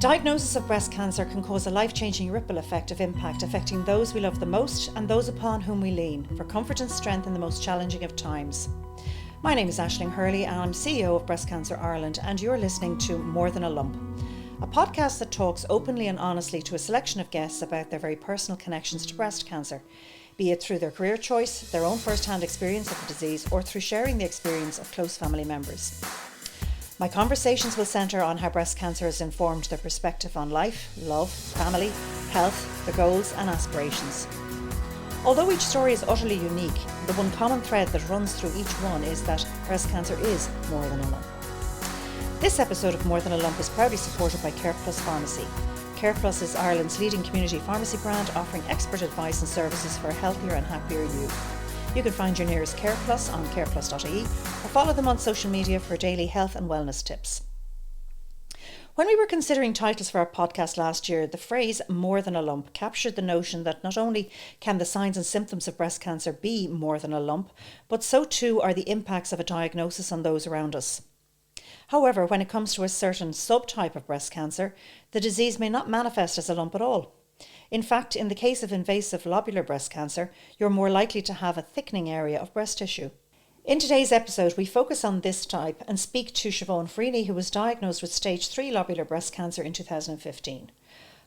diagnosis of breast cancer can cause a life-changing ripple effect of impact affecting those we love the most and those upon whom we lean for comfort and strength in the most challenging of times. My name is Aisling Hurley and I'm CEO of Breast Cancer Ireland, and you're listening to More Than a Lump, a podcast that talks openly and honestly to a selection of guests about their very personal connections to breast cancer, be it through their career choice, their own first-hand experience of the disease, or through sharing the experience of close family members. My conversations will centre on how breast cancer has informed their perspective on life, love, family, health, their goals and aspirations. Although each story is utterly unique, the one common thread that runs through each one is that breast cancer is more than a lump. This episode of More Than a Lump is proudly supported by CarePlus Pharmacy. CarePlus is Ireland's leading community pharmacy brand, offering expert advice and services for a healthier and happier you. You can find your nearest CarePlus on careplus.ie or follow them on social media for daily health and wellness tips. When we were considering titles for our podcast last year, the phrase more than a lump captured the notion that not only can the signs and symptoms of breast cancer be more than a lump, but so too are the impacts of a diagnosis on those around us. However, when it comes to a certain subtype of breast cancer, the disease may not manifest as a lump at all. In fact, in the case of invasive lobular breast cancer, you're more likely to have a thickening area of breast tissue. In today's episode, we focus on this type and speak to Siobhán Freeney, who was diagnosed with stage 3 lobular breast cancer in 2015.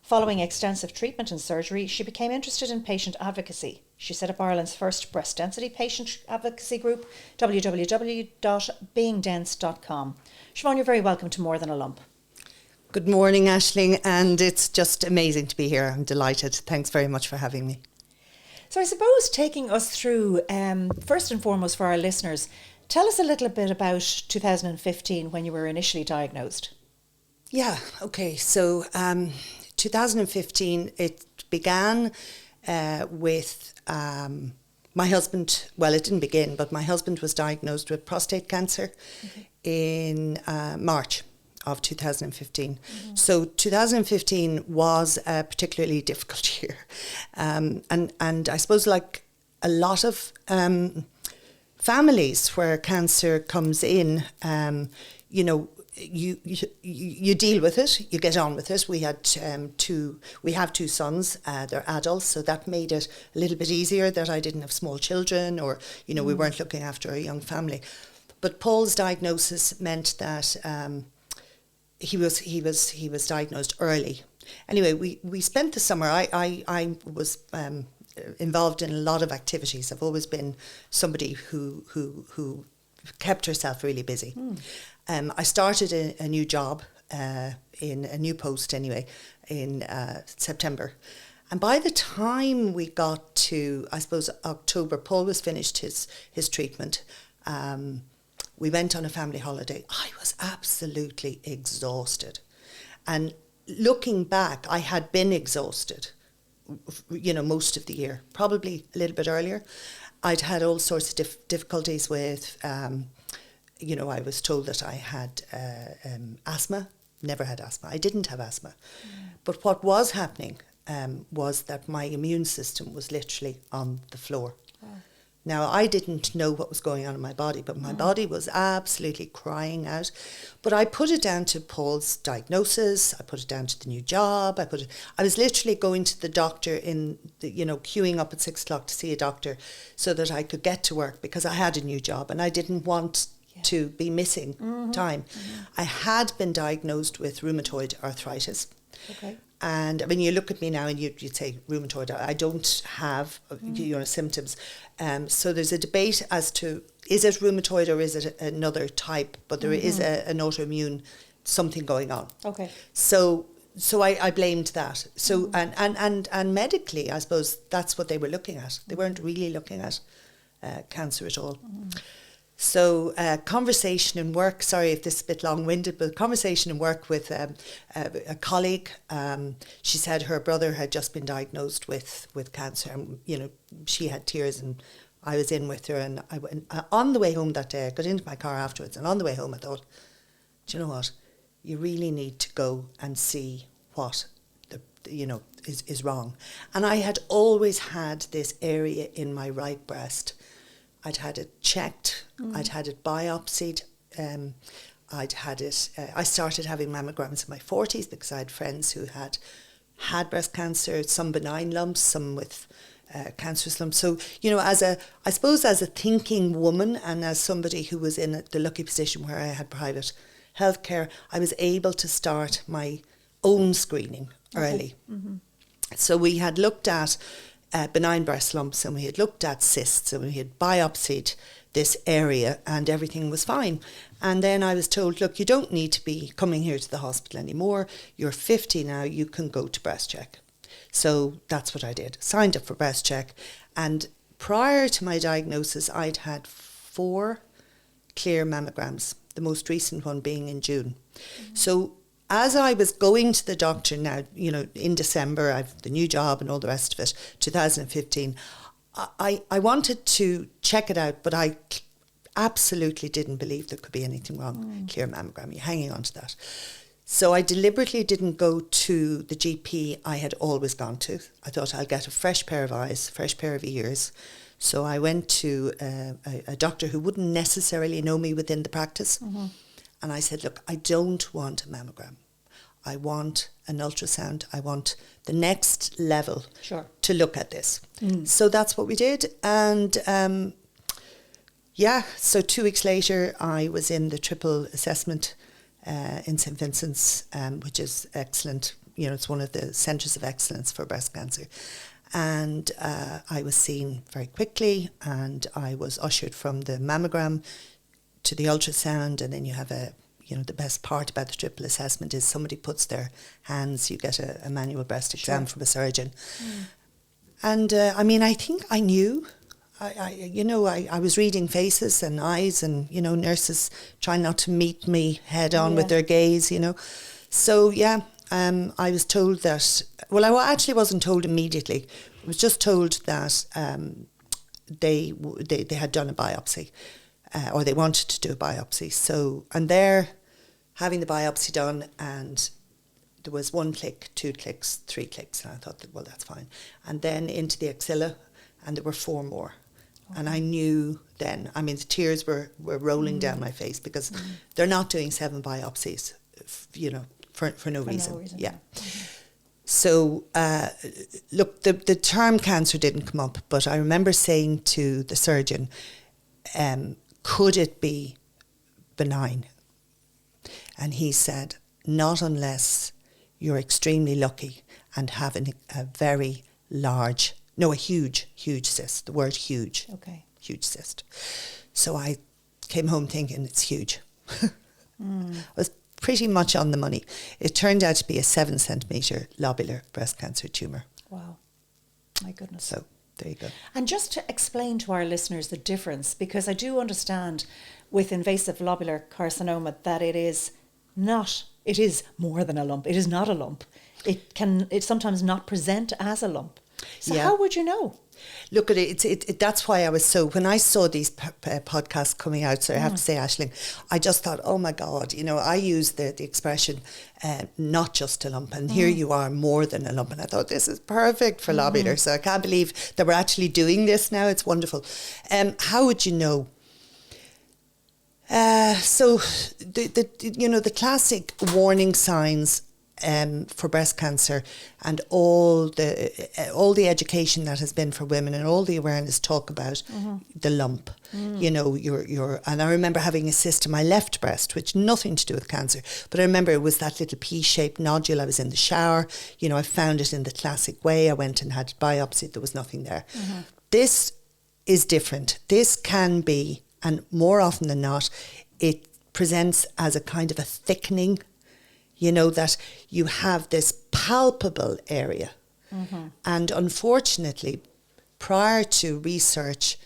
Following extensive treatment and surgery, she became interested in patient advocacy. She set up Ireland's first breast density patient advocacy group, www.beingdense.com. Siobhán, you're very welcome to More Than a Lump. Good morning, Aisling, and it's just amazing to be here. I'm delighted. Thanks very much for having me. So I suppose taking us through, first and foremost for our listeners, tell us a little bit about 2015 when you were initially diagnosed. Yeah, okay. So 2015, it began with my husband. Well, it didn't begin, but my husband was diagnosed with prostate cancer in March of 2015. Mm-hmm. So 2015 was a particularly difficult year. And I suppose like a lot of families where cancer comes in, you deal with it, you get on with it. We have two sons, they're adults, so that made it a little bit easier that I didn't have small children or, we weren't looking after a young family. But Paul's diagnosis meant that he was diagnosed early. Anyway, we spent the summer. I was involved in a lot of activities. I've always been somebody who kept herself really busy. I started a new job in a new post anyway in September. And by the time we got to, I suppose, October, Paul was finished his treatment. We went on a family holiday. I was absolutely exhausted. And looking back, I had been exhausted, most of the year, probably a little bit earlier. I'd had all sorts of difficulties with, I was told that I had asthma, never had asthma. I didn't have asthma. But what was happening was that my immune system was literally on the floor. Now, I didn't know what was going on in my body, but my body was absolutely crying out. But I put it down to Paul's diagnosis. I put it down to the new job. I was literally going to the doctor queuing up at 6 o'clock to see a doctor so that I could get to work because I had a new job and I didn't want to be missing time. I had been diagnosed with rheumatoid arthritis. Okay. And I mean, you look at me now and you'd say rheumatoid. I don't have symptoms. So there's a debate as to is it rheumatoid or is it another type? But there is an autoimmune something going on. Okay. So I blamed that. So and medically, I suppose that's what they were looking at. They weren't really looking at cancer at all. So conversation in work, sorry if this is a bit long-winded, but conversation in work with a colleague, she said her brother had just been diagnosed with cancer and, she had tears and I was in with her and I went, on the way home that day, I got into my car afterwards and on the way home I thought, do you know what, you really need to go and see what is wrong. And I had always had this area in my right breast. I'd had it checked, I'd had it biopsied, I'd had it. I started having mammograms in my 40s because I had friends who had breast cancer, some benign lumps, some with cancerous lumps. So, you know, I suppose as a thinking woman and as somebody who was in the lucky position where I had private healthcare, I was able to start my own screening early. Mm-hmm. So we had looked at benign breast lumps, and we had looked at cysts, and we had biopsied this area, and everything was fine. And then I was told, look, you don't need to be coming here to the hospital anymore. You're 50 now, you can go to breast check. So that's what I did. Signed up for breast check. And prior to my diagnosis, I'd had 4 clear mammograms, the most recent one being in June. Mm-hmm. So as I was going to the doctor now, you know, in December, I've the new job and all the rest of it, 2015, I wanted to check it out, but I absolutely didn't believe there could be anything wrong. Clear mammogram, you're hanging on to that. So I deliberately didn't go to the GP I had always gone to. I thought I'll get a fresh pair of eyes, fresh pair of ears. So I went to a doctor who wouldn't necessarily know me within the practice. Mm-hmm. And I said, look, I don't want a mammogram. I want an ultrasound. I want the next level to look at this. So that's what we did. And so 2 weeks later, I was in the triple assessment in St. Vincent's, which is excellent. You know, it's one of the centres of excellence for breast cancer. And I was seen very quickly, and I was ushered from the mammogram to the ultrasound, and then you have the best part about the triple assessment is somebody puts their hands, you get a manual breast exam from a surgeon. And I think I knew. I was reading faces and eyes, and, you know, nurses trying not to meet me head on with their gaze, you know. So, I was told that, well, I actually wasn't told immediately. I was just told that they had done a biopsy, or they wanted to do a biopsy. So, and they're having the biopsy done, and there was 1 click, 2 clicks, 3 clicks, and I thought, well, that's fine. And then into the axilla, and there were 4 more. Okay. And I knew then, I mean, the tears were rolling down my face, because they're not doing 7 biopsies, you know, for no reason. Yeah. Mm-hmm. So, look, the term cancer didn't come up, but I remember saying to the surgeon, could it be benign? And he said, not unless you're extremely lucky and having a huge cyst. The word huge. Okay. Huge cyst. So I came home thinking it's huge. I was pretty much on the money. It turned out to be a 7 centimetre lobular breast cancer tumour. Wow. My goodness. So there you go. And just to explain to our listeners the difference, because I do understand with invasive lobular carcinoma that it is more than a lump. It is not a lump. It sometimes not present as a lump. So how would you know? Look at it. That's why I was so. When I saw these podcasts coming out, so I have to say, Aisling, I just thought, oh my God, you know, I use the expression, not just a lump, and here you are, more than a lump, and I thought this is perfect for lobular. So I can't believe that we're actually doing this now. It's wonderful. How would you know? So the classic warning signs for breast cancer, and all the education that has been for women, and all the awareness talk about the lump. You know, and I remember having a cyst in my left breast, which nothing to do with cancer, but I remember it was that little pea-shaped nodule. I was in the shower, you know, I found it in the classic way. I went and had it biopsied. There was nothing there. This is different. This can be, and more often than not, it presents as a kind of a thickening. You know, that you have this palpable area. And unfortunately, prior to research,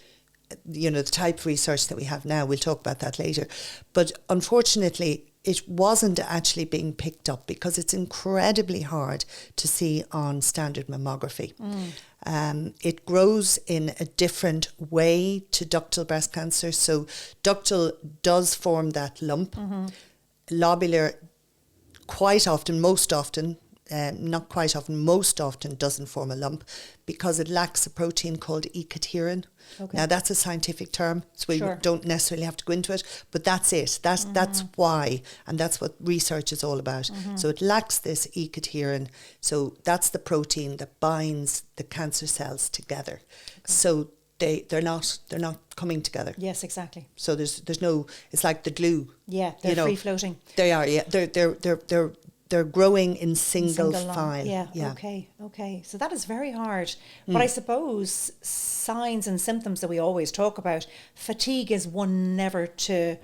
you know, the type of research that we have now, we'll talk about that later, but unfortunately, it wasn't actually being picked up because it's incredibly hard to see on standard mammography. It grows in a different way to ductal breast cancer. So ductal does form that lump. Lobular, quite often, most often, not quite often, most often doesn't form a lump because it lacks a protein called ecadherin. Okay. Now that's a scientific term, so we Sure. don't necessarily have to go into it, but that's it. That's why, and that's what research is all about. So it lacks this ecadherin, so that's the protein that binds the cancer cells together. So they're not coming together. Yes, exactly. So there's no, it's like the glue. Yeah, they're free floating. They are, yeah. They're growing in single line. file. Yeah. Okay. So that is very hard. But I suppose signs and symptoms that we always talk about, fatigue is one never to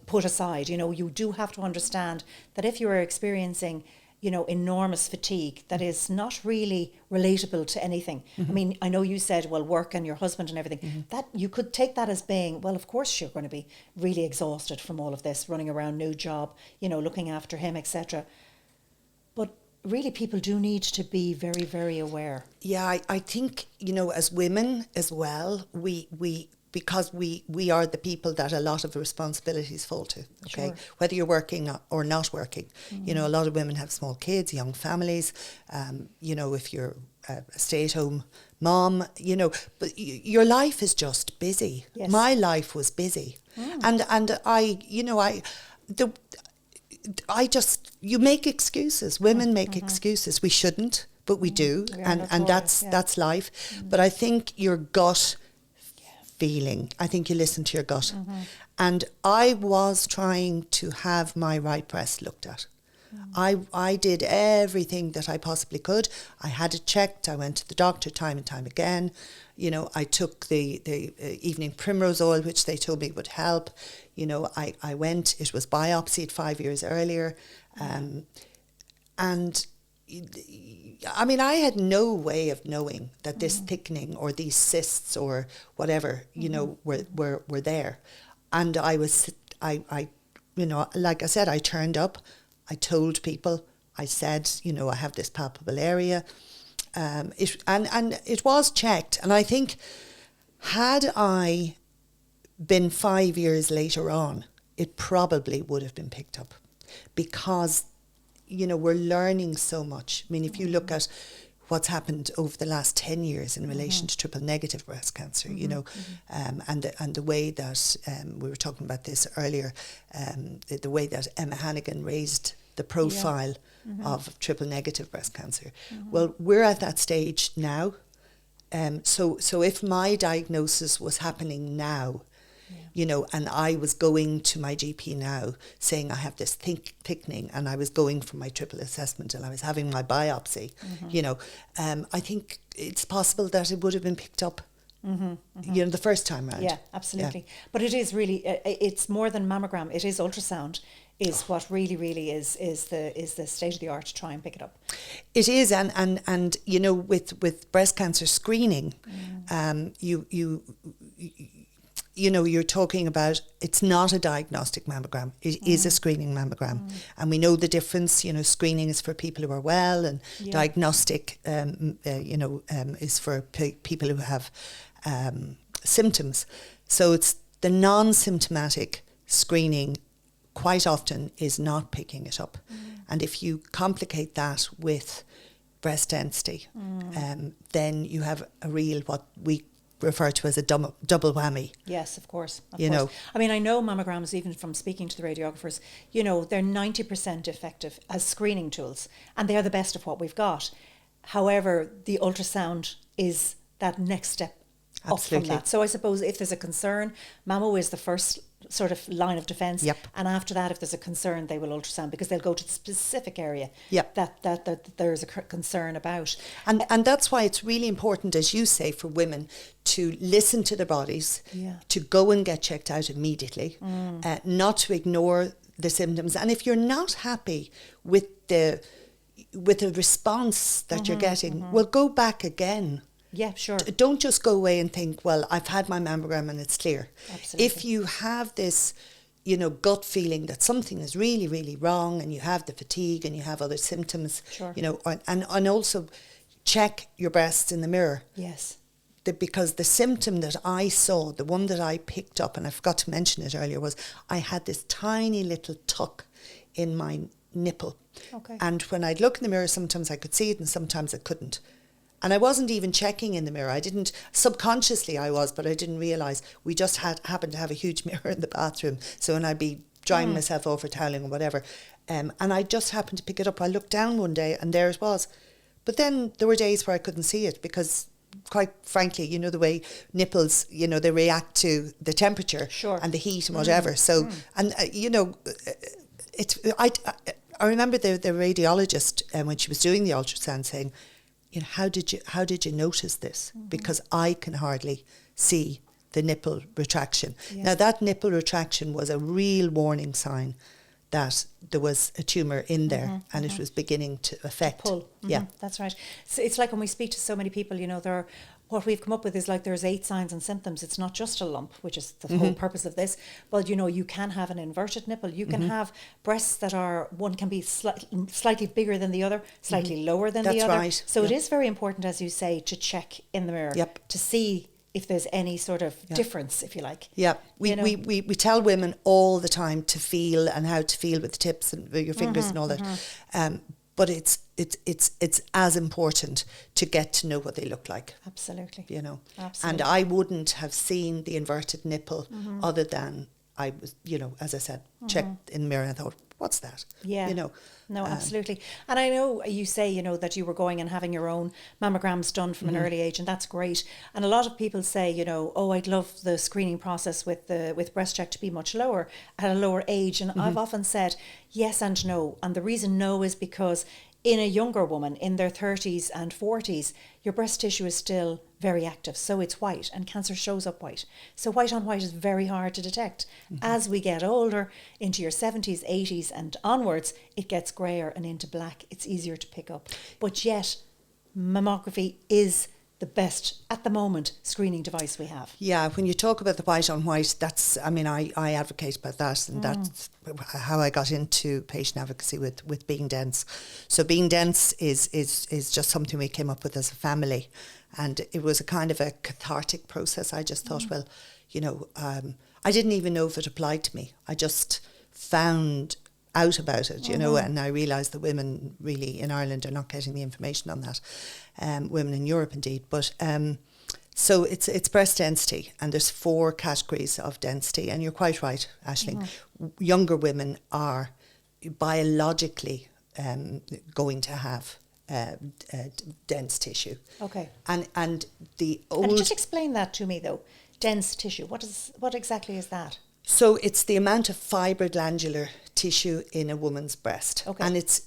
put aside. You know, you do have to understand that if you are experiencing, you know, enormous fatigue that is not really relatable to anything. I mean, I know you said, well, work and your husband and everything, that you could take that as being, well, of course you're going to be really exhausted from all of this, running around, new job, you know, looking after him, etc. But really people do need to be very, very aware. Yeah, I think, you know, as women as well, because we are the people that a lot of the responsibilities fall to, okay? Sure. Whether you're working or not working. You know, a lot of women have small kids, young families. You know, if you're a stay-at-home mom, you know, but your life is just busy. Yes. My life was busy. And I, you know, you make excuses. Women make excuses. We shouldn't, but we do. And that's life. But I think your gut feeling, I think you listen to your gut. And I was trying to have my right breast looked at. I did everything that I possibly could. I had it checked. I went to the doctor time and time again. You know, I took the evening primrose oil, which they told me would help. You know, I went, it was biopsied 5 years earlier. And I mean, I had no way of knowing that this thickening or these cysts or whatever, you know, were there. And I you know, like I said, I turned up, I told people, I said, you know, I have this palpable area. And it was checked. And I think had I been 5 years later on, it probably would have been picked up because, you know, we're learning so much. I mean, if you look at what's happened over the last 10 years in relation to triple negative breast cancer, you know, and the way that, we were talking about this earlier, the way that Emma Hannigan raised the profile of triple negative breast cancer. Well, we're at that stage now. So if my diagnosis was happening now, you know, and I was going to my GP now saying I have this thickening and I was going for my triple assessment and I was having my biopsy, you know, I think it's possible that it would have been picked up, you know, the first time round. Yeah, absolutely. Yeah. But it is really, it's more than mammogram. It is ultrasound is what really is the state of the art to try and pick it up. It is, and you know, with breast cancer screening, you know, you're talking about, it's not a diagnostic mammogram, it is a screening mammogram. And we know the difference, you know, screening is for people who are well and diagnostic, you know, is for people who have symptoms. So it's the non-symptomatic screening quite often is not picking it up. And if you complicate that with breast density, then you have a real, what we refer to as a double whammy. Yes, of course. You know, I mean, I know mammograms, even from speaking to the radiographers, you know, they're 90% effective as screening tools, and they are the best of what we've got. However, the ultrasound is that next step up from that. So I suppose if there's a concern, mammo is the first sort of line of defence. And after that, if there's a concern, they will ultrasound because they'll go to the specific area that there's a concern about. And that's why it's really important, as you say, for women to listen to their bodies, to go and get checked out immediately, not to ignore the symptoms. And if you're not happy with the response that you're getting, well, go back again. Yeah, sure. Don't just go away and think, well, I've had my mammogram and it's clear. Absolutely. If you have this, you know, gut feeling that something is really, really wrong and you have the fatigue and you have other symptoms, you know, and also check your breasts in the mirror. Yes. Because the symptom that I saw, the one that I picked up, and I forgot to mention it earlier, was I had this tiny little tuck in my nipple. Okay. And when I'd look in the mirror, sometimes I could see it and sometimes I couldn't. And I wasn't even checking in the mirror. I didn't, subconsciously I was, but I didn't realise we just happened to have a huge mirror in the bathroom. So when I'd be drying myself over toweling or whatever, and I just happened to pick it up. I looked down one day and there it was. But then there were days where I couldn't see it because, quite frankly, you know, the way nipples, you know, they react to the temperature and the heat and whatever. So, and you know, I remember the radiologist when she was doing the ultrasound saying, you know, how did you notice this? Because I can hardly see the nipple retraction. Yeah. Now that nipple retraction was a real warning sign that there was a tumour in there and it was beginning to affect. To pull. Yeah, that's right. So it's like when we speak to so many people, you know, what we've come up with is like there's 8 signs and symptoms. It's not just a lump, which is the whole purpose of this. But, you know, you can have an inverted nipple. You can have breasts that are, one can be slightly bigger than the other, slightly lower than the other. That's right. So it is very important, as you say, to check in the mirror to see if there's any sort of difference, if you like. Yeah, we tell women all the time to feel and how to feel with the tips and with your fingers and all that. But it's as important to get to know what they look like. Absolutely. You know. Absolutely. And I wouldn't have seen the inverted nipple other than I was, you know, as I said, checked in the mirror and thought, what's that? Yeah. You know. No, absolutely. And I know you say, you know, that you were going and having your own mammograms done from an early age, and that's great. And a lot of people say, you know, oh, I'd love the screening process with breast check to be much lower at a lower age. And I've often said yes and no. And the reason no is because in a younger woman in their 30s and 40s, your breast tissue is still very active, so it's white, and cancer shows up white. So white on white is very hard to detect. As we get older, into your 70s, 80s and onwards, it gets greyer and into black. It's easier to pick up. But yet, mammography is the best, at the moment, screening device we have. Yeah, when you talk about the white on white, that's, I mean, I advocate about that, and that's how I got into patient advocacy with being dense. So being dense is just something we came up with as a family, and it was a kind of a cathartic process. I just thought, well, you know, I didn't even know if it applied to me. I just found out about it, you know, and I realised that women really in Ireland are not getting the information on that. Women in Europe indeed, but so it's breast density, and there's 4 categories of density, and you're quite right, Aisling. Younger women are biologically going to have dense tissue. Okay. And the old... And just explain that to me though. Dense tissue. What exactly is that? So it's the amount of fibroglandular tissue in a woman's breast, and it's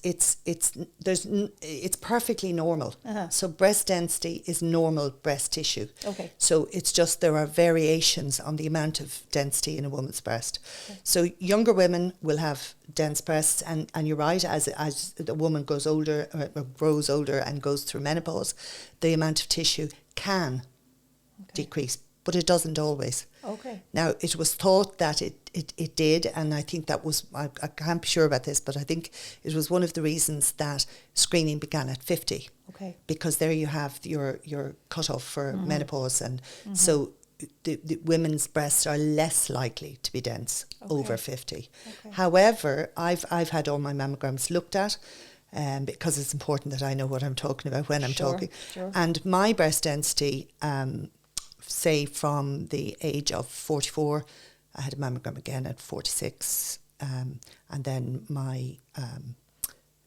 perfectly normal. So breast density is normal breast tissue. Okay. So it's just there are variations on the amount of density in a woman's breast. Okay. So younger women will have dense breasts, and you're right, as the woman goes older or grows older and goes through menopause, the amount of tissue can decrease. But it doesn't always. Okay. Now, it was thought that it did, and I think that was, I can't be sure about this, but I think it was one of the reasons that screening began at 50. Okay. Because there you have your cutoff for menopause, and so the women's breasts are less likely to be dense over 50. Okay. However, I've had all my mammograms looked at, because it's important that I know what I'm talking about when I'm talking. Sure. And my breast density, say from the age of 44, I had a mammogram again at 46, and then my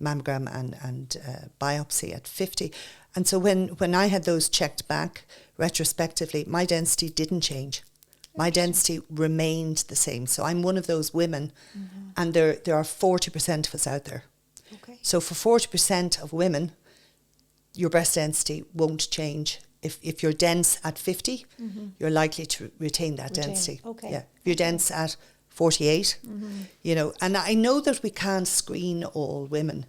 mammogram and biopsy at 50. And so when I had those checked back retrospectively, my density didn't change. My density remained the same. So I'm one of those women, and there are 40% of us out there. Okay. So for 40% of women, your breast density won't change. If you're dense at 50, you're likely to retain that density. Okay. Yeah. If you're dense at 48, you know, and I know that we can't screen all women,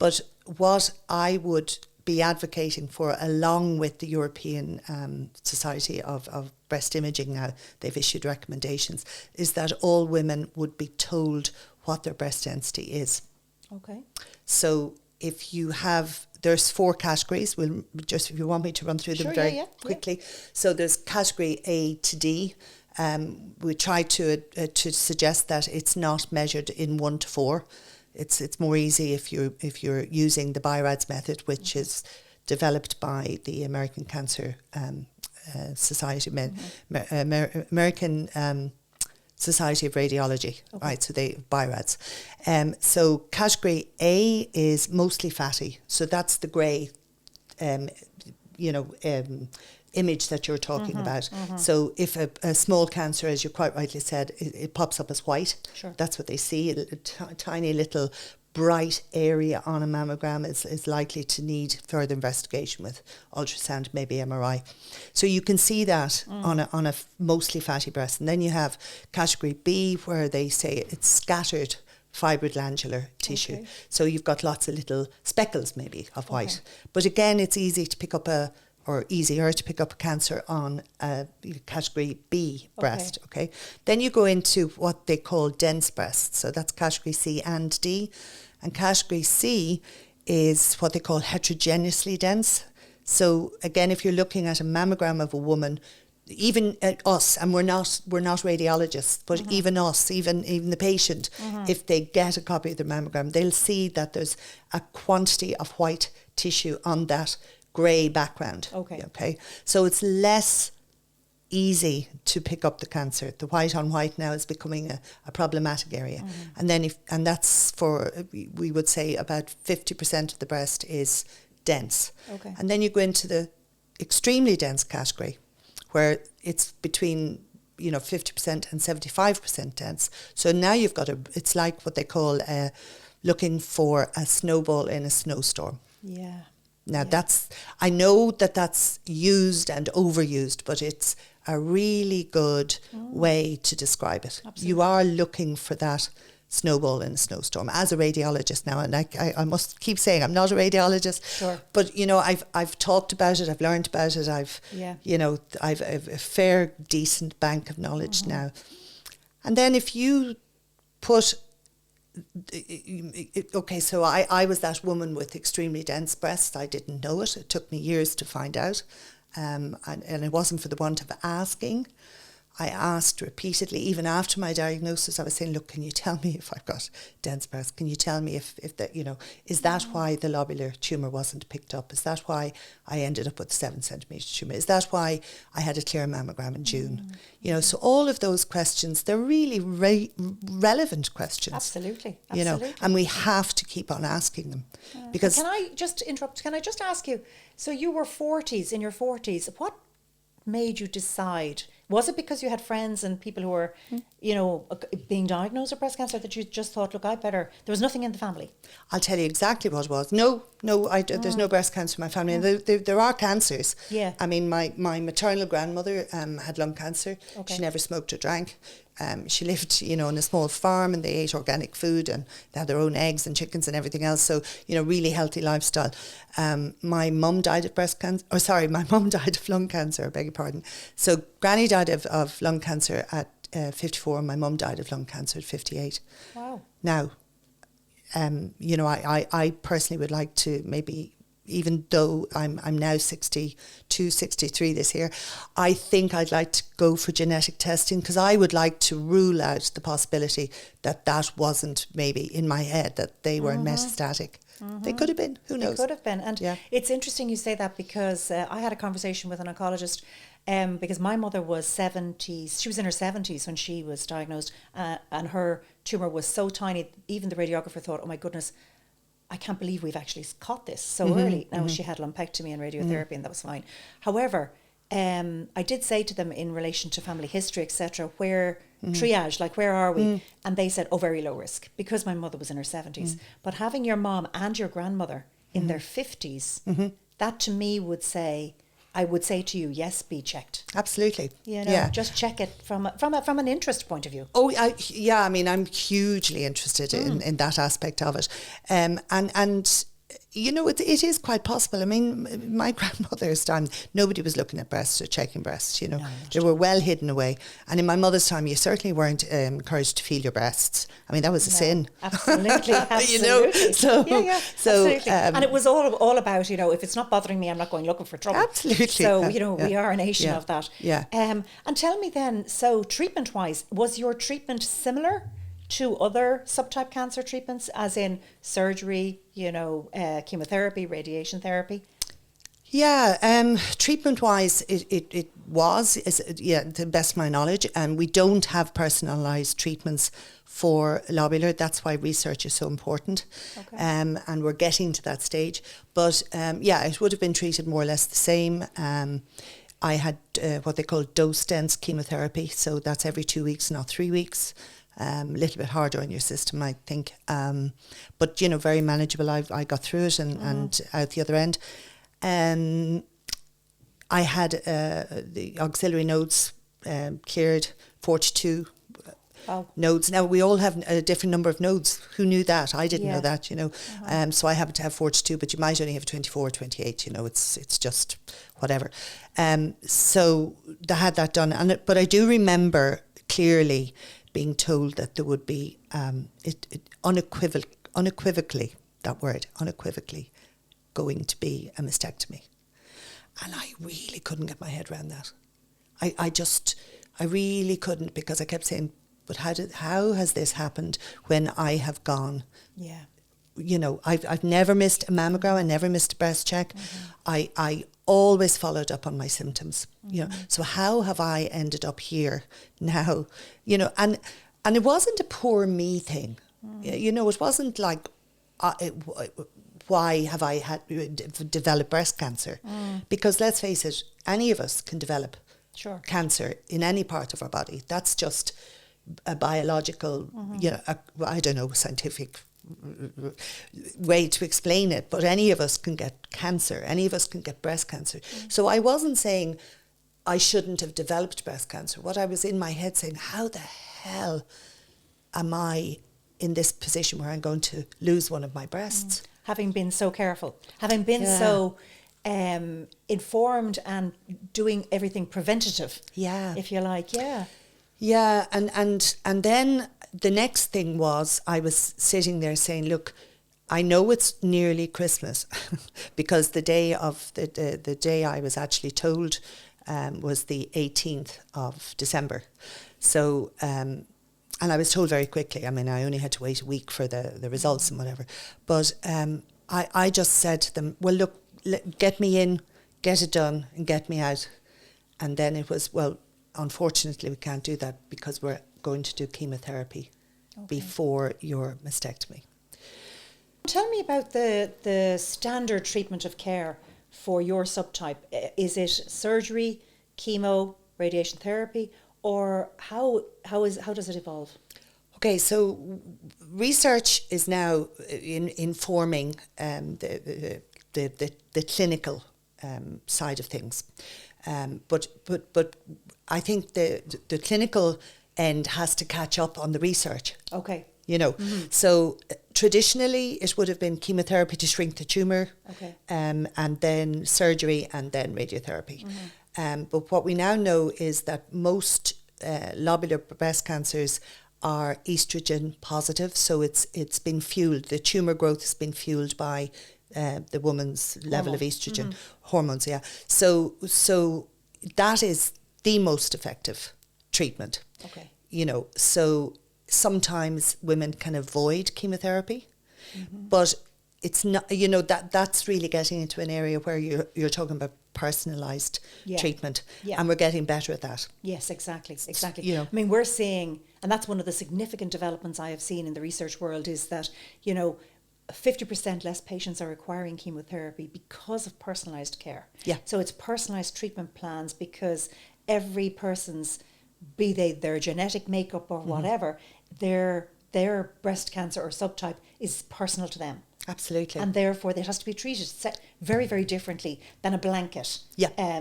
but what I would be advocating for, along with the European Society of Breast Imaging now, they've issued recommendations, is that all women would be told what their breast density is. Okay. So if you have, there's 4 categories. We'll just, if you want me to run through them very quickly. Yeah. So there's category A to D. We try to suggest that it's not measured in 1 to 4. it's more easy if you're using the BIRADS method, which is developed by the American Cancer Society, American Society of Radiology, right? So they BIRADS. So category A is mostly fatty. So that's the grey, image that you're talking about. So if a small cancer, as you quite rightly said, it pops up as white. Sure. That's what they see. A tiny little bright area on a mammogram is likely to need further investigation with ultrasound, maybe MRI. So you can see that on a mostly fatty breast. And then you have category B, where they say it's scattered fibroglandular tissue. Okay. So you've got lots of little speckles maybe of white. But again, it's easier to pick up a cancer on category B breast, okay? Then you go into what they call dense breasts. So that's category C and D. And category C is what they call heterogeneously dense. So again, if you're looking at a mammogram of a woman, even us, and we're not radiologists, but even us, even the patient, if they get a copy of the mammogram, they'll see that there's a quantity of white tissue on that grey background. Okay. So it's less easy to pick up the cancer. The white on white now is becoming a problematic area. And then that's for, we would say about 50% of the breast is dense. Okay. And then you go into the extremely dense category, where it's between 50% and 75% dense. So now you've got it's like what they call looking for a snowball in a snowstorm. Yeah. Now I know that's used and overused, but it's a really good way to describe it. Absolutely. You are looking for that snowball in a snowstorm as a radiologist now, and I must keep saying I'm not a radiologist, sure, but I've talked about it, I've learned about it, I've a fair decent bank of knowledge now. And then if you put so I was that woman with extremely dense breasts. I didn't know it. It took me years to find out, and it wasn't for the want of asking. I asked repeatedly, even after my diagnosis. I was saying, look, can you tell me if I've got dense breasts? Can you tell me if that, is that why the lobular tumour wasn't picked up? Is that why I ended up with a 7 centimetre tumour? Is that why I had a clear mammogram in June? So all of those questions, they're really relevant questions. Absolutely. And we have to keep on asking them. Because can I just interrupt? Can I just ask you, so you were in your 40s, what made you decide? Was it because you had friends and people who were, being diagnosed with breast cancer that you just thought, look, there was nothing in the family? I'll tell you exactly what it was. No, there's no breast cancer in my family. And there are cancers. Yeah. I mean, my maternal grandmother had lung cancer. Okay. She never smoked or drank. She lived, on a small farm, and they ate organic food, and they had their own eggs and chickens and everything else. So, really healthy lifestyle. My mum died of my mum died of lung cancer, I beg your pardon. So Granny died of lung cancer at 54, and my mum died of lung cancer at 58. Wow. Now, I personally would like to maybe, even though I'm now 62, 63 this year, I think I'd like to go for genetic testing, because I would like to rule out the possibility that wasn't maybe in my head, that they were metastatic. They could have been, who knows? They could have been. And it's interesting you say that, because I had a conversation with an oncologist, because my mother was 70s, she was in her 70s when she was diagnosed, and her tumour was so tiny, even the radiographer thought, oh my goodness, I can't believe we've actually caught this so early. Now, she had lumpectomy and radiotherapy, and that was fine. However, I did say to them in relation to family history, etc., where triage, like where are we? And they said, very low risk, because my mother was in her 70s. But having your mom and your grandmother in their 50s, that to me I would say to you, yes, be checked. Absolutely. Just check it from an interest point of view. Oh, I mean, I'm hugely interested in that aspect of it. And it is quite possible. I mean, my grandmother's time, nobody was looking at breasts or checking breasts, No, they were well hidden away. And in my mother's time, you certainly weren't encouraged to feel your breasts. I mean, that was a sin. Absolutely. So, absolutely. And it was all about, if it's not bothering me, I'm not going looking for trouble. Absolutely. So, we are a nation of that. Yeah. And tell me then, so treatment-wise, was your treatment similar to other subtype cancer treatments, as in surgery, chemotherapy, radiation therapy? Yeah, treatment-wise, it was, to the best of my knowledge, and we don't have personalised treatments for lobular. That's why research is so important, Okay. and we're getting to that stage. But it would have been treated more or less the same. I had what they call dose-dense chemotherapy, so that's every 2 weeks, not 3 weeks. A little bit harder on your system, I think, but very manageable. I got through it and out the other end. I had the axillary nodes cleared, 42 nodes. Now, we all have a different number of nodes. Who knew that? I didn't know that, So I happen to have 42, but you might only have 24 or 28, it's just whatever. So they had that done. But I do remember clearly being told that there would be unequivocally, that word, unequivocally, going to be a mastectomy. And I really couldn't get my head around that. I really couldn't, because I kept saying, but how has this happened when I have gone? Yeah. I've never missed a mammogram, I never missed a breast check. I always followed up on my symptoms. So how have I ended up here now? And it wasn't a poor me thing. It wasn't like why have I developed breast cancer? Because let's face it, any of us can develop cancer in any part of our body. That's just a biological, I don't know, scientific way to explain it, but any of us can get cancer. Any of us can get breast cancer. So I wasn't saying I shouldn't have developed breast cancer. What I was in my head saying, how the hell am I in this position where I'm going to lose one of my breasts? Having been so careful, having been so informed and doing everything preventative, if you like, Yeah, and then the next thing was I was sitting there saying, look, I know it's nearly Christmas because the day of the day I was actually told was the 18th of December. So, and I was told very quickly. I mean, I only had to wait a week for the results and whatever. But I just said to them, well, look, get me in, get it done and get me out. And then it was, well, unfortunately, we can't do that because we're going to do chemotherapy before your mastectomy. Tell me about the standard treatment of care for your subtype. Is it surgery, chemo, radiation therapy, or how does it evolve? Okay, so research is now informing the clinical side of things, but I think the clinical end has to catch up on the research. Okay. So traditionally it would have been chemotherapy to shrink the tumour, and then surgery and then radiotherapy. But what we now know is that most lobular breast cancers are estrogen positive, so it's been fueled. The tumour growth has been fueled by the woman's level of estrogen hormones. Yeah, so that is the most effective treatment. Okay, so sometimes women can avoid chemotherapy, but it's not. That's really getting into an area where you're talking about personalised treatment, and we're getting better at that. Yes, exactly. I mean, we're seeing, and that's one of the significant developments I have seen in the research world, is that 50% less patients are requiring chemotherapy because of personalised care. Yeah. So it's personalised treatment plans because every person's, be they their genetic makeup or whatever, their breast cancer or subtype is personal to them. Absolutely. And therefore it has to be treated very, very differently than a blanket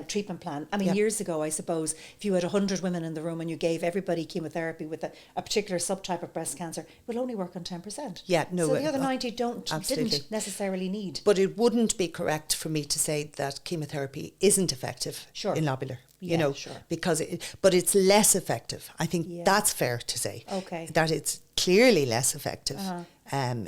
treatment plan. I mean, years ago, I suppose, if you had 100 women in the room and you gave everybody chemotherapy with a particular subtype of breast cancer, it will only work on 10%. Yeah, no. So the other 90 didn't necessarily need. But it wouldn't be correct for me to say that chemotherapy isn't effective in lobular. Because but it's less effective. I think that's fair to say. Okay. That it's clearly less effective in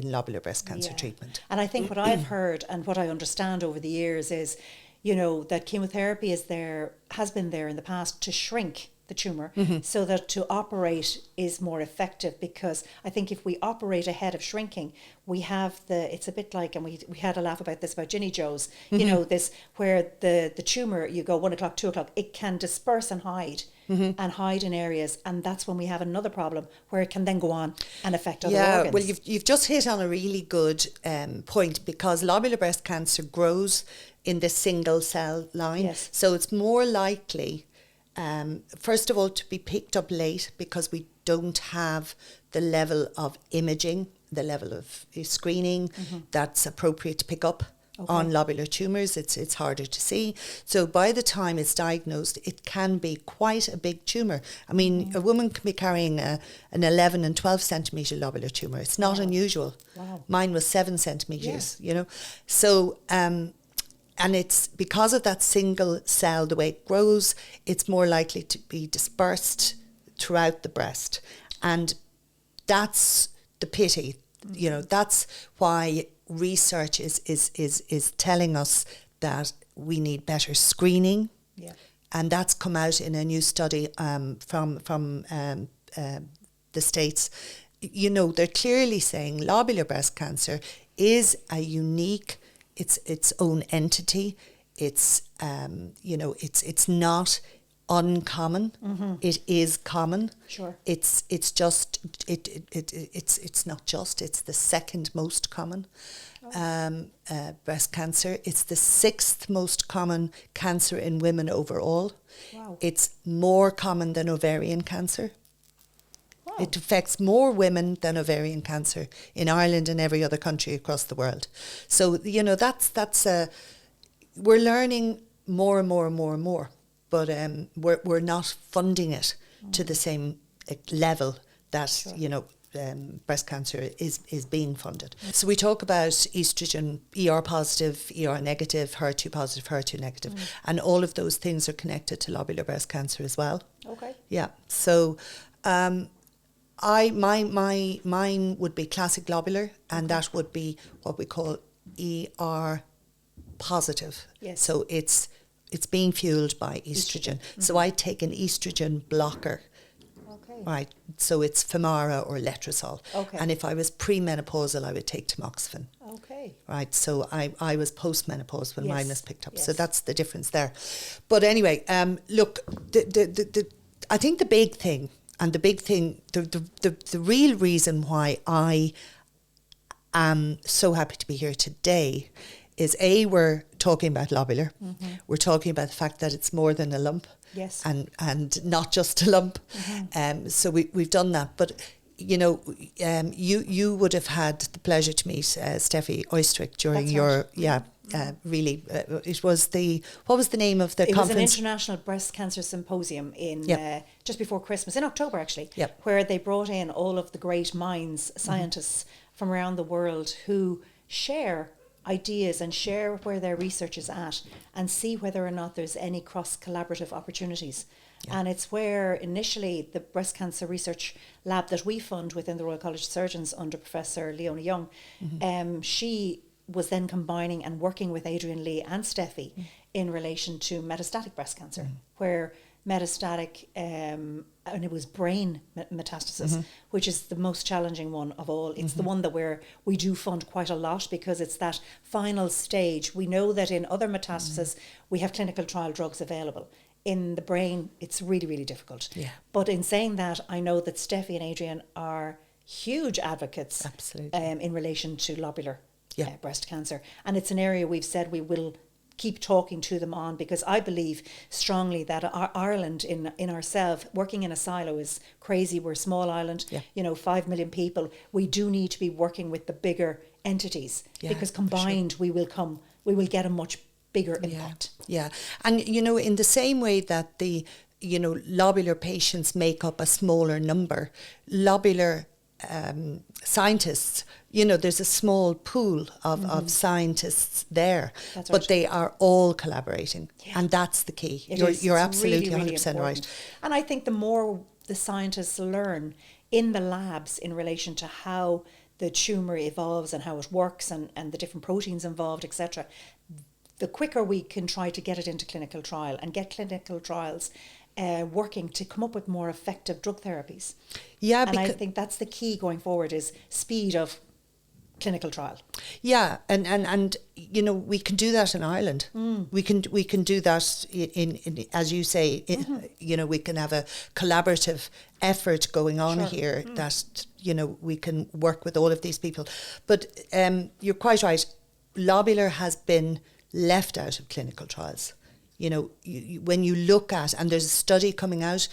lobular breast cancer treatment. And I think what I've heard and what I understand over the years is, that chemotherapy has been there in the past to shrink the tumour, so that to operate is more effective. Because I think if we operate ahead of shrinking, we have it's a bit like, and we had a laugh about this about Ginny Joe's, you know, this where the tumour, you go 1 o'clock, 2 o'clock, it can disperse and hide. And hide in areas, and that's when we have another problem where it can then go on and affect other organs. Well, you've just hit on a really good point, because lobular breast cancer grows in the single cell line. Yes. So it's more likely, first of all, to be picked up late because we don't have the level of imaging, the level of screening that's appropriate to pick up. On lobular tumours, it's harder to see. So by the time it's diagnosed, it can be quite a big tumour. I mean, a woman can be carrying an 11 and 12 centimetre lobular tumour. It's not unusual. Wow. Mine was 7 centimetres, you know. So, and it's because of that single cell, the way it grows, it's more likely to be dispersed throughout the breast. And that's the pity. You know, that's why research is telling us that we need better screening. Yeah. And that's come out in a new study from the States. You know, they're clearly saying lobular breast cancer is a unique, it's its own entity. It's you know, it's not uncommon. It is common. Sure. It's not just, it's the second most common breast cancer. It's the 6th most common cancer in women overall. Wow. It's more common than ovarian cancer. Wow. It affects more women than ovarian cancer in Ireland and every other country across the world. So, you know, that's we're learning more and more and more and more. But we're not funding it to the same level that, you know, breast cancer is being funded. So we talk about estrogen, ER positive, ER negative, HER2 positive, HER2 negative, and all of those things are connected to lobular breast cancer as well. Okay. Yeah. So mine would be classic lobular, and that would be what we call ER positive. Yes. So it's being fueled by estrogen. So I take an estrogen blocker. Okay. Right. So it's Femara or Letrozole. Okay. And if I was premenopausal, I would take tamoxifen. Okay. Right. So I was postmenopause when mine was picked up. So Yes. that's the difference there. But anyway, look, I think the big thing, and the real reason why I am so happy to be here today is we're talking about lobular. We're talking about the fact that it's more than a lump. Yes. And not just a lump. So we've done that. But, you know, you would have had the pleasure to meet Steffi Oistrick during That's your, right. really, it was what was the name of the It conference? was an international breast cancer symposium in just before Christmas, in October actually, Yep. where they brought in all of the great minds, scientists from around the world who share ideas and share where their research is at and see whether or not there's any cross-collaborative opportunities. Yeah. And it's where initially the breast cancer research lab that we fund within the Royal College of Surgeons under Professor Leona Young, she was then combining and working with Adrian Lee and Steffi in relation to metastatic breast cancer, where metastatic, and it was brain metastasis, which is the most challenging one of all. It's the one that we do fund quite a lot because it's that final stage. We know that in other metastases, we have clinical trial drugs available. In the brain, it's really, really difficult. Yeah. But in saying that, I know that Steffi and Adrian are huge advocates. Absolutely. In relation to lobular breast cancer. And it's an area we've said we will keep talking to them on, because I believe strongly that Ireland in ourselves, working in a silo is crazy. We're a small island, 5 million people. We do need to be working with the bigger entities, because combined we will get a much bigger impact. Yeah. And in the same way that the lobular patients make up a smaller number, lobular scientists, there's a small pool of scientists there. That's but right. They are all collaborating, and that's the key. You're absolutely really, 100% really right. And I think the more the scientists learn in the labs in relation to how the tumour evolves and how it works and the different proteins involved, etc., the quicker we can try to get it into clinical trial and get clinical trials working to come up with more effective drug therapies. Yeah, and I think that's the key going forward, is speed of clinical trial. Yeah, and you know, we can do that in Ireland. We can do that in as you say, you know, we can have a collaborative effort going on here that, you know, we can work with all of these people. But you're quite right. Lobular has been left out of clinical trials. You know, when you look at, and there's a study coming out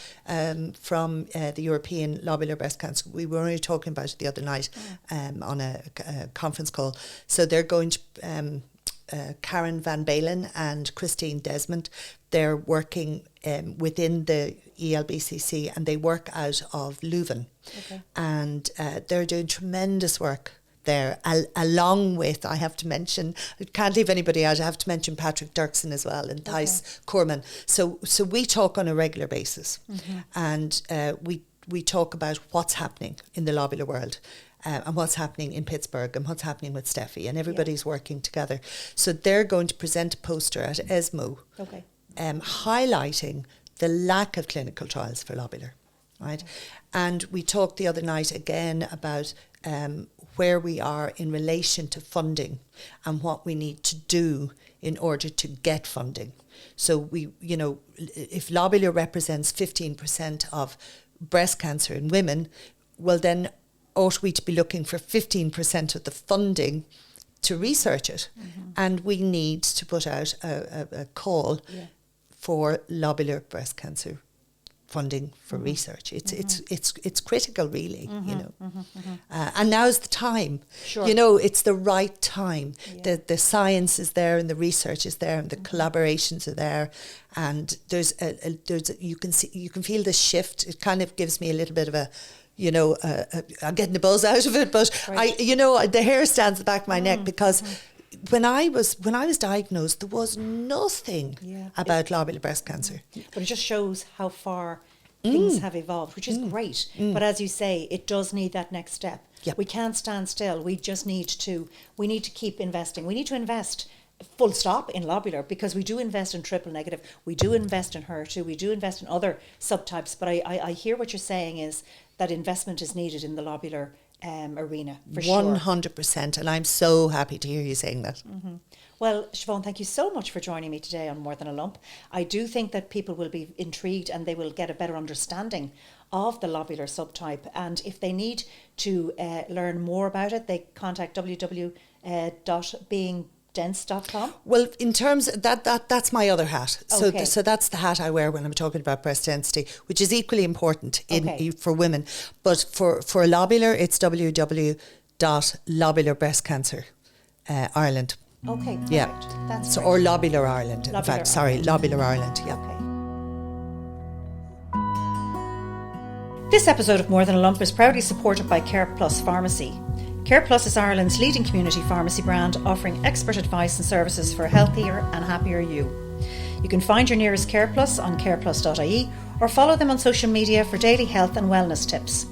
from the European Lobular Breast Cancer. We were only talking about it the other night on a conference call. So they're going to, Karen Van Balen and Christine Desmond, they're working within the ELBCC, and they work out of Leuven. Okay. And they're doing tremendous work there, along with, I have to mention, I can't leave anybody out, I have to mention Patrick Dirksen as well, and Thijs Koorman. So we talk on a regular basis, and we talk about what's happening in the lobular world, and what's happening in Pittsburgh, and what's happening with Steffi, and everybody's working together. So they're going to present a poster at ESMO, highlighting the lack of clinical trials for lobular, right? And we talked the other night again about where we are in relation to funding and what we need to do in order to get funding. So we, you know, if lobular represents 15% of breast cancer in women, well then ought we to be looking for 15% of the funding to research it? And we need to put out a call for lobular breast cancer funding for research. It's critical, really. You know, and now's the time. Sure. You know, it's the right time. The science is there, and the research is there, and the collaborations are there, and there's you can feel the shift. It kind of gives me a little bit of a, you know, I'm getting the buzz out of it, but you know, the hair stands at the back of my neck, because when I was diagnosed, there was nothing about lobular breast cancer. But it just shows how far things have evolved, which is great. But as you say, it does need that next step. Yep. We can't stand still. We just need to keep investing. We need to invest full stop in lobular, because we do invest in triple negative, we do invest in HER2, we do invest in other subtypes. But I hear what you're saying is that investment is needed in the lobular arena, for 100%, and I'm so happy to hear you saying that. Well, Siobhan, thank you so much for joining me today on More Than a Lump. I do think that people will be intrigued, and they will get a better understanding of the lobular subtype, and if they need to learn more about it, they contact www.beingdense.com. Well, in terms of that's my other hat. So so that's the hat I wear when I'm talking about breast density, which is equally important for women. But for lobular, it's www.lobularbreastcancer Ireland. Okay, perfect. Yeah. That's or Lobular Ireland. In fact, Lobular Ireland. Yeah. Okay. This episode of More Than a Lump is proudly supported by Care Plus Pharmacy. Care Plus is Ireland's leading community pharmacy brand, offering expert advice and services for a healthier and happier you. You can find your nearest Care Plus on careplus.ie, or follow them on social media for daily health and wellness tips.